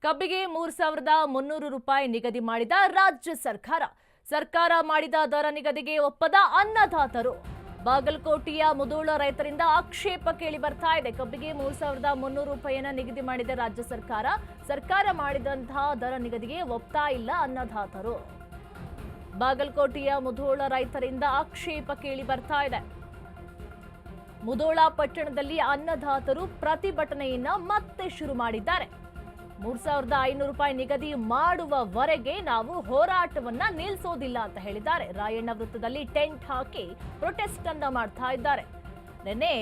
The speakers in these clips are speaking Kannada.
ಕಬ್ಬಿಗೆ 3,300 ರೂಪಾಯಿ ನಿಗದಿ ಮಾಡಿದ ರಾಜ್ಯ ಸರ್ಕಾರ ಮಾಡಿದ ದರ ನಿಗದಿಗೆ ಒಪ್ಪದ ಅನ್ನದಾತರು. ಬಾಗಲಕೋಟೆಯ ಮುಧೋಳ ರೈತರಿಂದ ಆಕ್ಷೇಪ ಕೇಳಿ ಬರ್ತಾ ಇದೆ. ಕಬ್ಬಿಗೆ 3,300 ರೂಪಾಯಿಯನ್ನ ನಿಗದಿ ಮಾಡಿದ ರಾಜ್ಯ ಸರ್ಕಾರ ಮಾಡಿದಂತಹ ದರ ನಿಗದಿಗೆ ಒಪ್ತಾ ಇಲ್ಲ ಅನ್ನದಾತರು. ಬಾಗಲಕೋಟೆಯ ಮುಧೋಳ ರೈತರಿಂದ ಆಕ್ಷೇಪ ಕೇಳಿ ಬರ್ತಾ ಇದೆ. ಮುಧೋಳ ಪಟ್ಟಣದಲ್ಲಿ ಅನ್ನದಾತರು ಪ್ರತಿಭಟನೆಯನ್ನ ಮತ್ತೆ ಶುರು ಮಾಡಿದ್ದಾರೆ. 3,500 ರೂಪಾಯಿ ನಿಗದಿ ಮಾಡುವವರೆಗೆ ನಾವು ಹೋರಾಟವನ್ನ ನಿಲ್ಲಿಸೋದಿಲ್ಲ ಅಂತ ಹೇಳಿದ್ದಾರೆ. ರಾಯಣ್ಣ ವೃತ್ತದಲ್ಲಿ ಟೆಂಟ್ ಹಾಕಿ ಪ್ರೊಟೆಸ್ಟ್ ಅನ್ನ ಮಾಡ್ತಾ ಇದ್ದಾರೆ. ನಿನ್ನೆ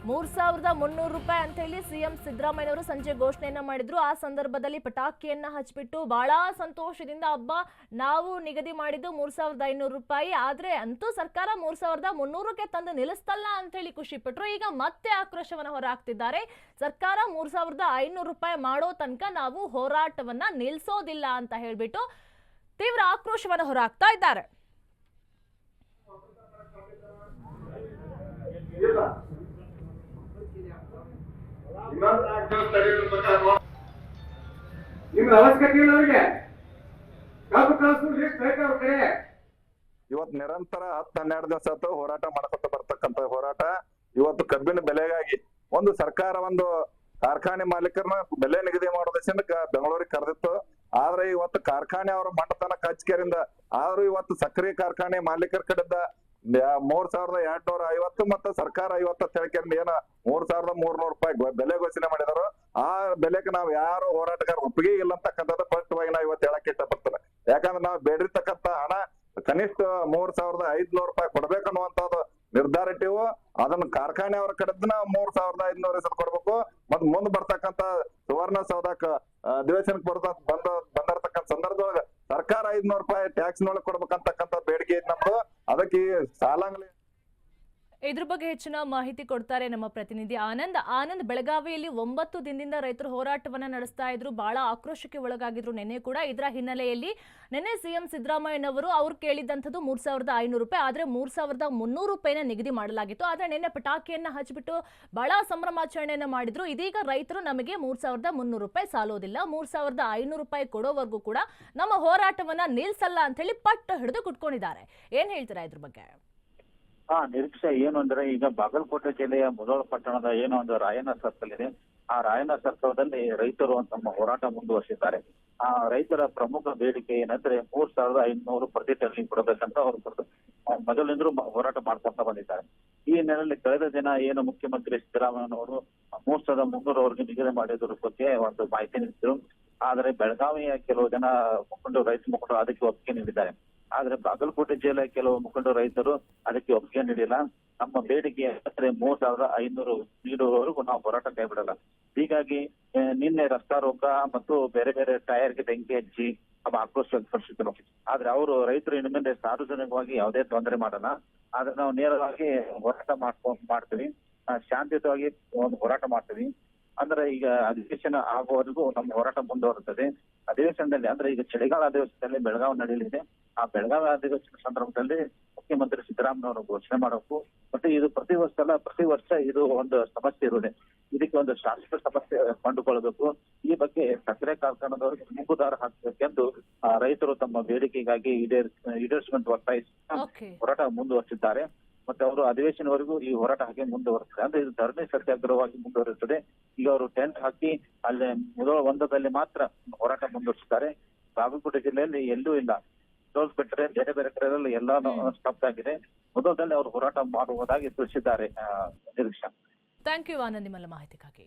3,300 ರೂಪಾಯಿ ಅಂತ ಹೇಳಿ ಸಿಎಂ ಸಿದ್ದರಾಮಯ್ಯನವರು ಸಂಜೆ ಘೋಷಣೆಯನ್ನ ಮಾಡಿದ್ರು. ಆ ಸಂದರ್ಭದಲ್ಲಿ ಪಟಾಕಿಯನ್ನ ಹಚ್ಚಿಬಿಟ್ಟು ಬಹಳ ಸಂತೋಷದಿಂದ ಹಬ್ಬ ನಾವು ನಿಗದಿ ಮಾಡಿದ್ದು 3,500 ರೂಪಾಯಿ, ಆದ್ರೆ ಅಂತೂ ಸರ್ಕಾರ 3,300ಕ್ಕೆ ತಂದು ನಿಲ್ಲಿಸ್ತಲ್ಲ ಅಂತ ಹೇಳಿ ಖುಷಿ ಪಟ್ರು. ಈಗ ಮತ್ತೆ ಆಕ್ರೋಶವನ್ನ ಹೊರಹಾಕ್ತಿದ್ದಾರೆ. ಸರ್ಕಾರ 3,500 ರೂಪಾಯಿ ಮಾಡೋ ತನಕ ನಾವು ಹೋರಾಟವನ್ನ ನಿಲ್ಲಿಸೋದಿಲ್ಲ ಅಂತ ಹೇಳ್ಬಿಟ್ಟು ತೀವ್ರ ಆಕ್ರೋಶವನ್ನ ಹೊರಹಾಕ್ತಾ ಇದ್ದಾರೆ. ಇವತ್ತು ನಿರಂತರ 10-12 ದಿವಸ ಆಯ್ತು ಹೋರಾಟ ಮಾಡ್ಕೊತ ಬರ್ತಕ್ಕಂತ ಹೋರಾಟ. ಇವತ್ತು ಕಬ್ಬಿನ ಬೆಲೆಗಾಗಿ ಒಂದು ಸರ್ಕಾರ ಒಂದು ಕಾರ್ಖಾನೆ ಮಾಲೀಕರನ್ನ ಬೆಲೆ ನಿಗದಿ ಮಾಡೋದಕ್ಕೆ ಬೆಂಗಳೂರಿಗೆ ಕರೆದಿತ್ತು. ಆದ್ರೆ ಇವತ್ತು ಕಾರ್ಖಾನೆ ಅವರ ಮಟ್ಟತನ ಕಚ್ಕೇರಿಂದ ಆದ್ರೂ ಇವತ್ತು ಸಕ್ಕರೆ ಕಾರ್ಖಾನೆ ಮಾಲೀಕರ ಕಡೆದ 3,250 ಮತ್ತು ಸರ್ಕಾರ 50 ತಿಳ್ಕೊಂಡು ಏನ 3,300 ರೂಪಾಯಿ ಬೆಲೆ ಘೋಷಣೆ ಮಾಡಿದಾರೋ ಆ ಬೆಲೆಗೆ ನಾವ್ ಯಾರು ಹೋರಾಟಗಾರ ಒಪ್ಪಿಗೆ ಇಲ್ಲ ಅಂತಕ್ಕಂಥದ್ದು ಸ್ಪಷ್ಟವಾಗಿ ನಾವ್ ಇವತ್ತು ಹೇಳಕ್ ಇಷ್ಟಪಡ್ತೇವೆ. ಯಾಕಂದ್ರೆ ನಾವು ಬೇಡಿರ್ತಕ್ಕಂಥ ಹಣ ಕನಿಷ್ಠ 3,500 ರೂಪಾಯಿ ಕೊಡ್ಬೇಕನ್ನುವಂಥದ್ದು ನಿರ್ಧಾರ ಇಟ್ಟಿವು. ಅದನ್ನ ಕಾರ್ಖಾನೆ ಅವರ ಕಡೆದ ನಾವು 3,500 ಕೊಡ್ಬೇಕು. ಮತ್ ಮುಂದ್ ಬರ್ತಕ್ಕಂತ ಸುವರ್ಣ ಸೌಧಕ್ಕ ಅಧಿವೇಶನಕ್ಕೆ ಬಂದಿರ್ತಕ್ಕಂಥ ಸಂದರ್ಭದೊಳಗ ಸರ್ಕಾರ 500 ರೂಪಾಯಿ ಟ್ಯಾಕ್ಸ್ ನೊಳಗೆ ಕೊಡ್ಬೇಕಂತಕ್ಕಂಥ ಬೇಡಿಕೆ ಐತಿ ನಮ್ದು. ಅದಕ್ಕೆ ಸಾಲಂಗ್ಲಿ ಇದ್ರ ಬಗ್ಗೆ ಹೆಚ್ಚಿನ ಮಾಹಿತಿ ಕೊಡ್ತಾರೆ ನಮ್ಮ ಪ್ರತಿನಿಧಿ ಆನಂದ್. ಬೆಳಗಾವಿಯಲ್ಲಿ 9 ದಿನದಿಂದ ರೈತರು ಹೋರಾಟವನ್ನ ನಡೆಸ್ತಾ ಇದ್ರು, ಬಹಳ ಆಕ್ರೋಶಕ್ಕೆ ಒಳಗಾಗಿದ್ರು ನಿನ್ನೆ ಕೂಡ. ಇದರ ಹಿನ್ನೆಲೆಯಲ್ಲಿ ನಿನ್ನೆ ಸಿಎಂ ಸಿದ್ದರಾಮಯ್ಯನವರು ಅವ್ರು ಕೇಳಿದಂಥದ್ದು 3,500 ರೂಪಾಯಿ, ಆದ್ರೆ 3,300 ರೂಪಾಯಿನ ನಿಗದಿ ಮಾಡಲಾಗಿತ್ತು. ಆದ್ರೆ ನಿನ್ನೆ ಪಟಾಕಿಯನ್ನ ಹಚ್ಚಿಬಿಟ್ಟು ಬಹಳ ಸಂಭ್ರಮಾಚರಣೆಯನ್ನ ಮಾಡಿದ್ರು. ಇದೀಗ ರೈತರು ನಮಗೆ 3,300 ರೂಪಾಯಿ ಸಾಲೋದಿಲ್ಲ, 3,500 ರೂಪಾಯಿ ಕೊಡೋವರೆಗೂ ಕೂಡ ನಮ್ಮ ಹೋರಾಟವನ್ನ ನಿಲ್ಸಲ್ಲ ಅಂತ ಹೇಳಿ ಪಟ್ಟು ಹಿಡಿದು ಕುಟ್ಕೊಂಡಿದ್ದಾರೆ. ಏನ್ ಹೇಳ್ತೀರಾ ಇದ್ರ ಬಗ್ಗೆ? ನಿರೀಕ್ಷೆ ಏನು ಅಂದ್ರೆ, ಈಗ ಬಾಗಲಕೋಟೆ ಜಿಲ್ಲೆಯ ಮುಧೋಳ ಪಟ್ಟಣದ ಏನೋ ಒಂದು ರಾಯಣ್ಣ ಸರ್ಕಲ್ ಇದೆ. ಆ ರಾಯಣ್ಣ ಸರ್ಕಲ್ದಲ್ಲಿ ರೈತರು ತಮ್ಮ ಹೋರಾಟ ಮುಂದುವರಿಸಿದ್ದಾರೆ. ಆ ರೈತರ ಪ್ರಮುಖ ಬೇಡಿಕೆ ಏನಂದ್ರೆ 3,500 ಪ್ರತಿ ಟನ್ನಿಗೆ ಕೊಡಬೇಕಂತ ಅವರು ಮೊದಲಿಂದಲೂ ಹೋರಾಟ ಮಾಡ್ಕೊಂತ ಬಂದಿದ್ದಾರೆ. ಈ ಹಿನ್ನೆಲೆಯಲ್ಲಿ ಕಳೆದ ದಿನ ಏನು ಮುಖ್ಯಮಂತ್ರಿ ಸಿದ್ದರಾಮಯ್ಯನವರು 3,300 ನಿಗದಿ ಮಾಡಿದ್ರ ಬಗ್ಗೆ ಒಂದು ಮಾಹಿತಿ ನೀಡಿದ್ರು. ಆದ್ರೆ ಬೆಳಗಾವಿಯ ಕೆಲವು ಜನ ರೈತ ಮುಖಂಡರು ಅದಕ್ಕೆ ಒಪ್ಪಿಗೆ ನೀಡಿದ್ದಾರೆ. ಆದ್ರೆ ಬಾಗಲಕೋಟೆ ಜಿಲ್ಲೆಯ ಕೆಲವು ಮುಖಂಡರು ರೈತರು ಅದಕ್ಕೆ ಒಪ್ಪಿಗೆ ನೀಡಿಲ್ಲ. ನಮ್ಮ ಬೇಡಿಕೆ 3,500 ನೀಡುವವರೆಗೂ ನಾವು ಹೋರಾಟ ಕೈ ಬಿಡಲ್ಲ. ಹೀಗಾಗಿ ನಿನ್ನೆ ರಸ್ತಾರೋಕ ಮತ್ತು ಬೇರೆ ಬೇರೆ ಟೈರ್ಗೆ ಬೆಂಕಿ ಹಚ್ಚಿ ತಮ್ಮ ಆಕ್ರೋಶ ವ್ಯಕ್ತಪಡಿಸಿದ್ರು. ಆದ್ರೆ ಅವರು ರೈತರು ಇನ್ನು ಮುಂದೆ ಸಾರ್ವಜನಿಕವಾಗಿ ಯಾವುದೇ ತೊಂದರೆ ಮಾಡಲ್ಲ, ಆದ್ರೆ ನಾವು ನೇರವಾಗಿ ಹೋರಾಟ ಮಾಡ್ತೀವಿ, ಶಾಂತಿಯುತವಾಗಿ ಒಂದು ಹೋರಾಟ ಮಾಡ್ತೀವಿ. ಅಂದ್ರೆ ಈಗ ಅಧಿವೇಶನ ಆಗುವವರೆಗೂ ನಮ್ಮ ಹೋರಾಟ ಮುಂದುವರುತ್ತದೆ. ಅಧಿವೇಶನದಲ್ಲಿ ಅಂದ್ರೆ ಈಗ ಚಳಿಗಾಲ ಅಧಿವೇಶನದಲ್ಲಿ ಬೆಳಗಾವಿ ನಡೆಯಲಿದೆ. ಆ ಬೆಳಗಾವಿ ಅಧಿವೇಶನ ಸಂದರ್ಭದಲ್ಲಿ ಮುಖ್ಯಮಂತ್ರಿ ಸಿದ್ದರಾಮಯ್ಯನವರು ಘೋಷಣೆ ಮಾಡಬೇಕು. ಮತ್ತೆ ಇದು ಪ್ರತಿ ವರ್ಷ ಇದು ಒಂದು ಸಮಸ್ಯೆ ಇರುತ್ತದೆ. ಇದಕ್ಕೆ ಒಂದು ಶಾಶ್ವತ ಸಮಸ್ಯೆ ಕಂಡುಕೊಳ್ಳಬೇಕು. ಈ ಬಗ್ಗೆ ಸಕ್ಕರೆ ಕಾರ್ಖಾನೆದವರಿಗೆ ಮೂಗುದಾರ ಹಾಕಬೇಕೆಂದು ರೈತರು ತಮ್ಮ ಬೇಡಿಕೆಗಾಗಿ ಈಡೇರಿಸುವಂತ ಒತ್ತಾಯಿಸಿ ಹೋರಾಟ ಮುಂದುವರಿಸಿದ್ದಾರೆ. ಮತ್ತೆ ಅವರು ಅಧಿವೇಶನವರೆಗೂ ಈ ಹೋರಾಟ ಹಾಗೆ ಮುಂದುವರಿಸ್ತಾರೆ. ಅಂದ್ರೆ ಇದು ಧರಣಿ ಸತ್ಯಾಗ್ರಹವಾಗಿ ಮುಂದುವರಿಸುತ್ತದೆ. ಈಗ ಅವರು ಟೆಂಟ್ ಹಾಕಿ ಅಲ್ಲೇ ಮುಧೋಳ ಒಂದದಲ್ಲಿ ಮಾತ್ರ ಹೋರಾಟ ಮುಂದುವರಿಸಿದ್ದಾರೆ. ಬಾಗಲಕೋಟೆ ಜಿಲ್ಲೆಯಲ್ಲಿ ಎಲ್ಲೂ ಇಲ್ಲ, ಟೋಲ್ ಬಿಟ್ಟರೆ ಬೇರೆ ಬೇರೆ ಕಡೆಗಳಲ್ಲಿ ಎಲ್ಲಾನು ಸ್ತಬ್ಧ ಆಗಿದೆ. ಮುಧೋಳದಲ್ಲಿ ಅವರು ಹೋರಾಟ ಮಾಡುವುದಾಗಿ ತಿಳಿಸಿದ್ದಾರೆ. ನಿರೀಕ್ಷಾ. ಥ್ಯಾಂಕ್ ಯು ಆನಂದ್, ನಿಮ್ಮೆಲ್ಲ ಮಾಹಿತಿಗಾಗಿ.